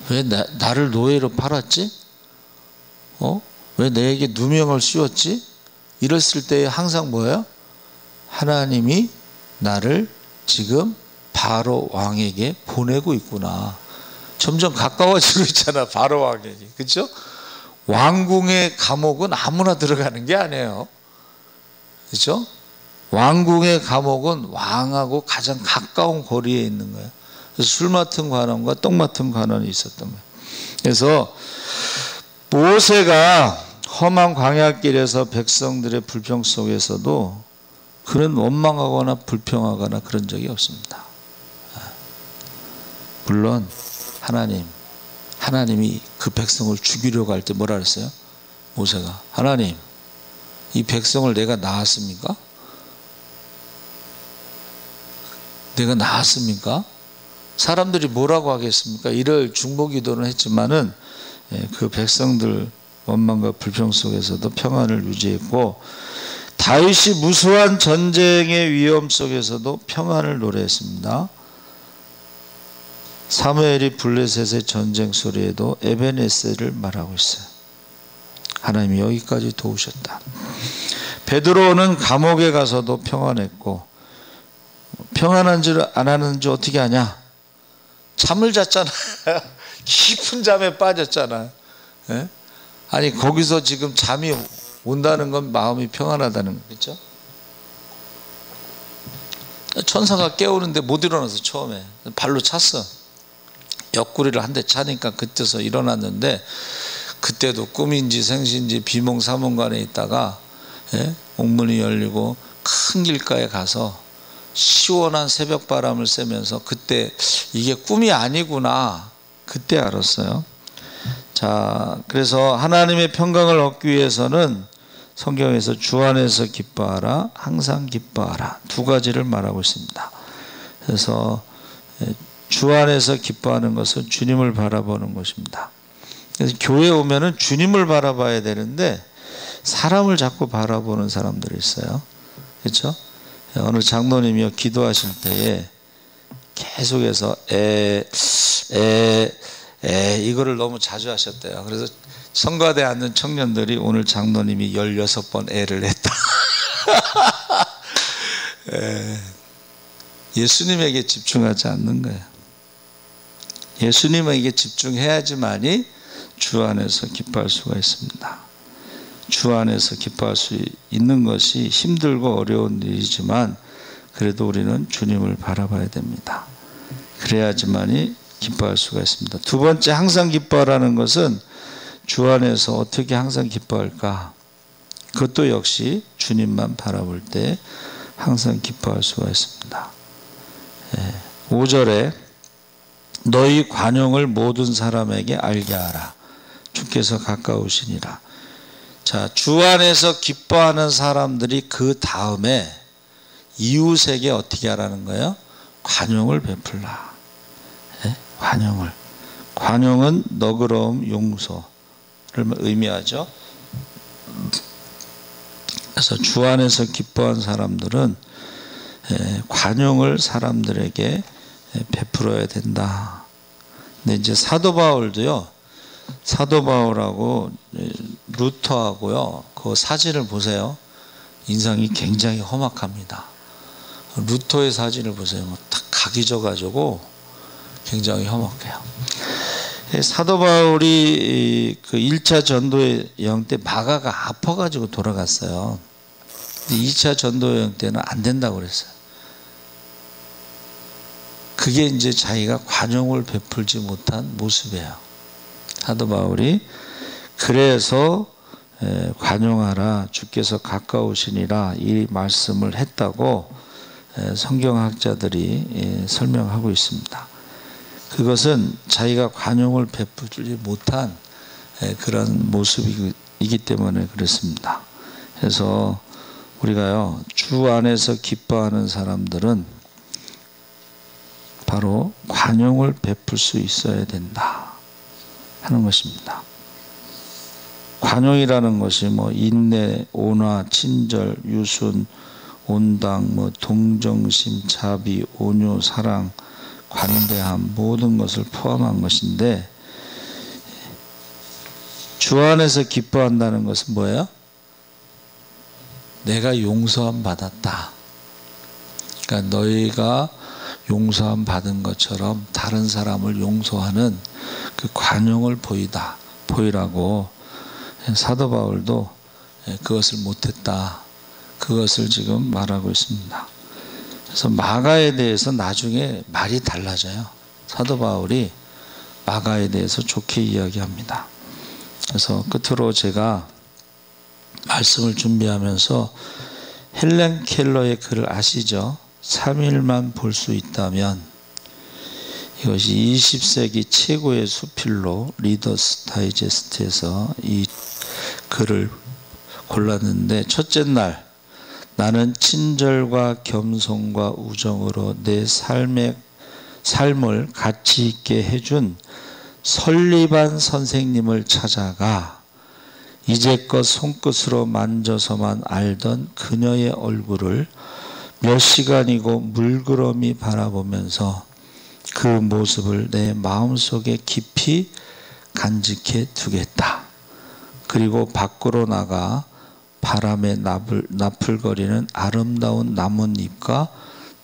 왜 나를 노예로 팔았지? 왜 내게 누명을 씌웠지? 이랬을 때 항상 뭐예요? 하나님이 나를 지금 바로 왕에게 보내고 있구나. 점점 가까워지고 있잖아. 바로 왕에게. 그렇죠? 왕궁의 감옥은 아무나 들어가는 게 아니에요. 그렇죠? 왕궁의 감옥은 왕하고 가장 가까운 거리에 있는 거예요. 그래서 술 맡은 관원과 떡 맡은 관원이 있었던 거예요. 그래서 모세가 험한 광야길에서 백성들의 불평 속에서도 그런 원망하거나 불평하거나 그런 적이 없습니다. 물론 하나님이 그 백성을 죽이려고 할 때 뭐라 그랬어요? 모세가 하나님 이 백성을 내가 낳았습니까? 내가 낳았습니까? 사람들이 뭐라고 하겠습니까? 이를 중보기도는 했지만은 그 백성들 원망과 불평 속에서도 평안을 유지했고 다윗이 무수한 전쟁의 위험 속에서도 평안을 노래했습니다. 사무엘이 블레셋의 전쟁 소리에도 에베네셀을 말하고 있어요. 하나님이 여기까지 도우셨다. 베드로는 감옥에 가서도 평안했고 평안한 줄 안 하는 줄 어떻게 아냐? 잠을 잤잖아. 깊은 잠에 빠졌잖아. 예? 아니 거기서 지금 잠이 온다는 건 마음이 평안하다는 거겠죠? 천사가 깨우는데 못 일어나서 처음에 발로 찼어. 옆구리를 한 대 차니까 그때서 일어났는데 그때도 꿈인지 생시인지 비몽사몽간에 있다가 옥문이 열리고 큰 길가에 가서 시원한 새벽바람을 쐬면서 그때 이게 꿈이 아니구나 그때 알았어요. 자, 그래서 하나님의 평강을 얻기 위해서는 성경에서 주 안에서 기뻐하라, 항상 기뻐하라 두 가지를 말하고 있습니다. 그래서 주 안에서 기뻐하는 것은 주님을 바라보는 것입니다. 그래서 교회에 오면은 주님을 바라봐야 되는데 사람을 자꾸 바라보는 사람들이 있어요. 그렇죠? 어느 장로님이요 기도하실 때에 계속해서 이거를 너무 자주 하셨대요. 그래서 성가대에 앉는 청년들이 오늘 장로님이 16번 애를 했다. 예수님에게 집중하지 않는 거예요. 예수님에게 집중해야지만이 주 안에서 기뻐할 수가 있습니다. 주 안에서 기뻐할 수 있는 것이 힘들고 어려운 일이지만 그래도 우리는 주님을 바라봐야 됩니다. 그래야지만이 기뻐할 수가 있습니다. 두 번째 항상 기뻐하라는 것은 주 안에서 어떻게 항상 기뻐할까? 그것도 역시 주님만 바라볼 때 항상 기뻐할 수가 있습니다. 5절에 너희 관용을 모든 사람에게 알게 하라. 주께서 가까우시니라. 자, 주 안에서 기뻐하는 사람들이 그 다음에 이웃에게 어떻게 하라는 거예요? 관용을 베풀라. 관용은 너그러움, 용서를 의미하죠. 그래서 주 안에서 기뻐한 사람들은 관용을 사람들에게 베풀어야 된다. 근데 이제 사도 바울도요, 사도 바울하고 루터하고요, 그 사진을 보세요. 인상이 굉장히 험악합니다. 루터의 사진을 보세요. 딱 각이 져가지고 굉장히 험악해요. 사도 바울이 그 1차 전도 여행 때 마가가 아파가지고 돌아갔어요. 근데 2차 전도 여행 때는 안 된다고 그랬어요. 그게 이제 자기가 관용을 베풀지 못한 모습이에요. 사도 바울이 그래서 관용하라 주께서 가까우시니라 이 말씀을 했다고 성경학자들이 설명하고 있습니다. 그것은 자기가 관용을 베풀지 못한 그런 모습이기 때문에 그렇습니다. 그래서 우리가요, 주 안에서 기뻐하는 사람들은 바로 관용을 베풀 수 있어야 된다 하는 것입니다. 관용이라는 것이 인내, 온화, 친절, 유순, 온당, 동정심, 자비, 온유, 사랑, 관대함 모든 것을 포함한 것인데, 주 안에서 기뻐한다는 것은 뭐예요? 내가 용서함 받았다. 그러니까 너희가 용서함 받은 것처럼 다른 사람을 용서하는 그 관용을 보이라고 사도 바울도 그것을 못했다. 그것을 지금 말하고 있습니다. 그래서 마가에 대해서 나중에 말이 달라져요. 사도 바울이 마가에 대해서 좋게 이야기합니다. 그래서 끝으로 제가 말씀을 준비하면서 헬렌 켈러의 글을 아시죠? 3일만 볼 수 있다면, 이것이 20세기 최고의 수필로 리더스 다이제스트에서 이 글을 골랐는데, 첫째 날 나는 친절과 겸손과 우정으로 내 삶을 가치 있게 해준 설리반 선생님을 찾아가 이제껏 손끝으로 만져서만 알던 그녀의 얼굴을 몇 시간이고 물끄러미 바라보면서 그 모습을 내 마음속에 깊이 간직해 두겠다. 그리고 밖으로 나가 바람에 나풀거리는 아름다운 나뭇잎과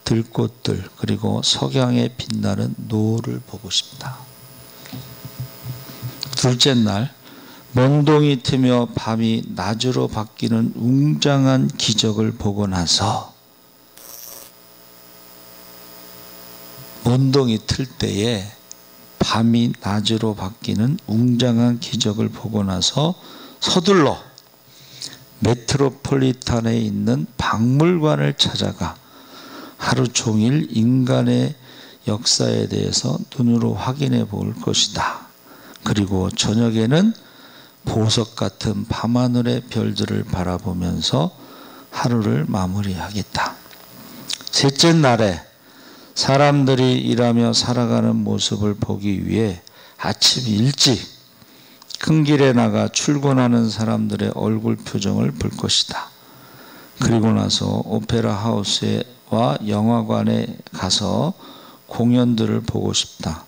들꽃들, 그리고 석양에 빛나는 노을을 보고 싶다. 둘째 날 먼동이 트며 밤이 낮으로 바뀌는 웅장한 기적을 보고 나서, 먼동이 틀 때에 밤이 낮으로 바뀌는 웅장한 기적을 보고 나서 서둘러 메트로폴리탄에 있는 박물관을 찾아가 하루 종일 인간의 역사에 대해서 눈으로 확인해 볼 것이다. 그리고 저녁에는 보석 같은 밤하늘의 별들을 바라보면서 하루를 마무리하겠다. 셋째 날에 사람들이 일하며 살아가는 모습을 보기 위해 아침 일찍 큰 길에 나가 출근하는 사람들의 얼굴 표정을 볼 것이다. 그리고 나서 오페라 하우스와 영화관에 가서 공연들을 보고 싶다.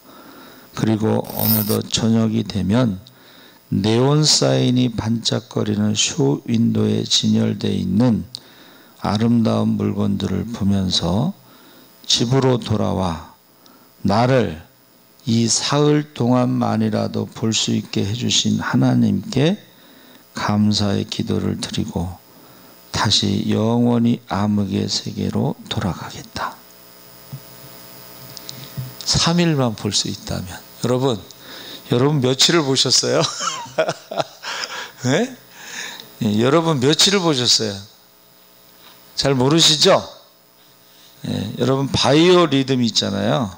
그리고 어느덧 저녁이 되면 네온 사인이 반짝거리는 쇼 윈도에 진열되어 있는 아름다운 물건들을 보면서 집으로 돌아와 나를 이 사흘 동안만이라도 볼 수 있게 해주신 하나님께 감사의 기도를 드리고 다시 영원히 암흑의 세계로 돌아가겠다. 3일만 볼 수 있다면, 여러분 며칠을 보셨어요? 네? 여러분 며칠을 보셨어요? 잘 모르시죠? 여러분 바이오 리듬 있잖아요.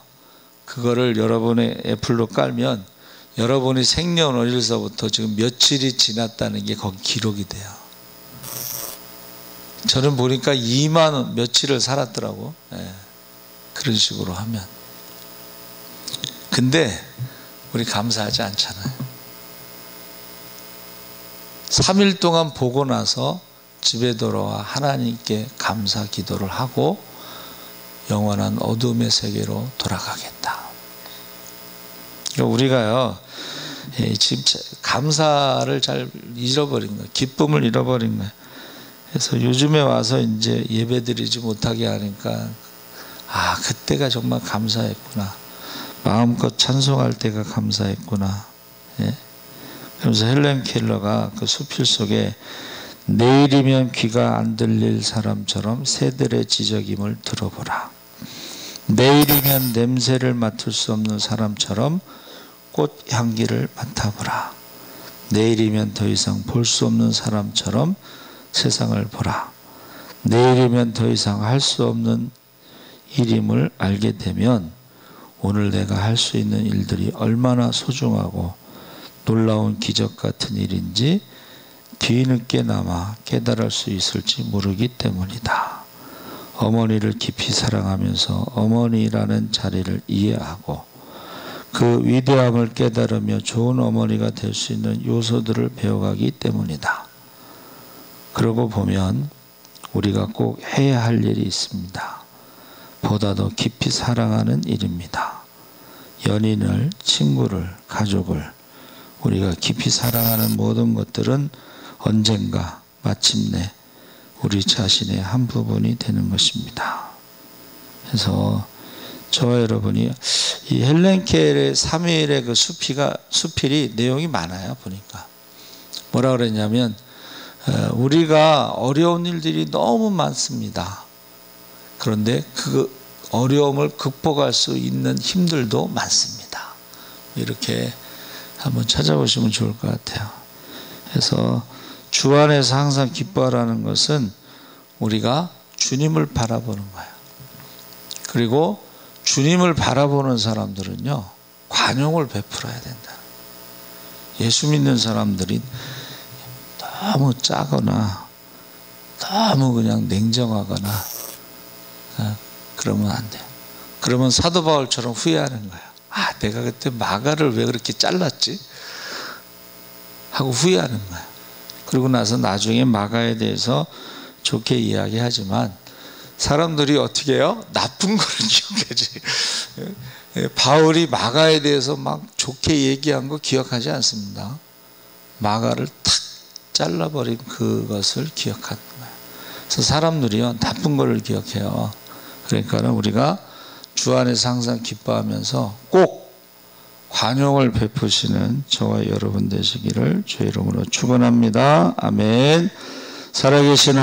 그거를 여러분의 애플로 깔면 여러분이 생년월일서부터 지금 며칠이 지났다는 게 거기 기록이 돼요. 저는 보니까 2만 며칠을 살았더라고. 그런 식으로 하면. 근데 우리 감사하지 않잖아요. 3일 동안 보고 나서 집에 돌아와 하나님께 감사 기도를 하고 영원한 어둠의 세계로 돌아가겠다. 그러니까 우리가요, 지금 감사를 잘 잃어버린 거예요. 기쁨을 잃어버린 거예요. 그래서 요즘에 와서 이제 예배드리지 못하게 하니까 그때가 정말 감사했구나. 마음껏 찬송할 때가 감사했구나. 예? 그러면서 헬렌 켈러가 그 수필 속에 내일이면 귀가 안 들릴 사람처럼 새들의 지저김을 들어보라. 내일이면 냄새를 맡을 수 없는 사람처럼 꽃 향기를 맡아보라. 내일이면 더 이상 볼 수 없는 사람처럼 세상을 보라. 내일이면 더 이상 할 수 없는 일임을 알게 되면 오늘 내가 할 수 있는 일들이 얼마나 소중하고 놀라운 기적 같은 일인지 뒤늦게나마 깨달을 수 있을지 모르기 때문이다. 어머니를 깊이 사랑하면서 어머니라는 자리를 이해하고 그 위대함을 깨달으며 좋은 어머니가 될 수 있는 요소들을 배워가기 때문이다. 그러고 보면 우리가 꼭 해야 할 일이 있습니다. 보다 더 깊이 사랑하는 일입니다. 연인을, 친구를, 가족을 우리가 깊이 사랑하는 모든 것들은 언젠가 마침내 우리 자신의 한 부분이 되는 것입니다. 그래서 저와 여러분이 이 헬렌 켈의 3일의 그 수필이 내용이 많아요. 보니까 뭐라 그랬냐면 우리가 어려운 일들이 너무 많습니다. 그런데 그 어려움을 극복할 수 있는 힘들도 많습니다. 이렇게 한번 찾아보시면 좋을 것 같아요. 그래서 주 안에서 항상 기뻐하라는 것은 우리가 주님을 바라보는 거예요. 그리고 주님을 바라보는 사람들은요, 관용을 베풀어야 된다. 예수 믿는 사람들이 너무 짜거나 너무 그냥 냉정하거나 그러면 안 돼요. 그러면 사도 바울처럼 후회하는 거예요. 내가 그때 마가를 왜 그렇게 잘랐지? 하고 후회하는 거예요. 그러고 나서 나중에 마가에 대해서 좋게 이야기하지만 사람들이 어떻게 해요? 나쁜 거를 기억하지. 바울이 마가에 대해서 막 좋게 얘기한 거 기억하지 않습니다. 마가를 탁 잘라버린 그것을 기억하는 거예요. 그래서 사람들이요, 나쁜 거를 기억해요. 그러니까 우리가 주 안에서 항상 기뻐하면서 꼭 관용을 베푸시는 저와 여러분 되시기를 주의 이름으로 축원합니다. 아멘. 살아계신